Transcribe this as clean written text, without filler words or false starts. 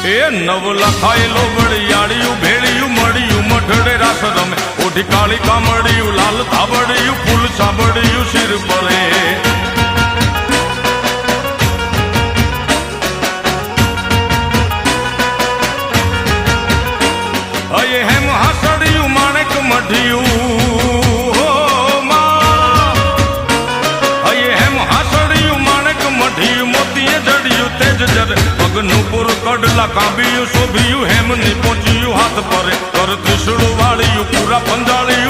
એ નવ લખાયેલો વડિયાળિયું ભેળિયું મળિયું મઢડે રાસ રમે ઓઢી કાળી કામડિયું લાલ ધાબડિયું ફૂલ સાબડિયું શિર પરે અયે હેમ હાસડિયું માણેક મઢિયું અયે હેમ હાસડિયું માણેક મઢિયું મોતીએ જડિયું તેજ જરે પગનું પુર કડલા કાંબિયું શોભિયું હેમની પહોંચ્યું હાથ પરે કર ત્રિશુળ વાળિયું પૂરા પંજાળિયું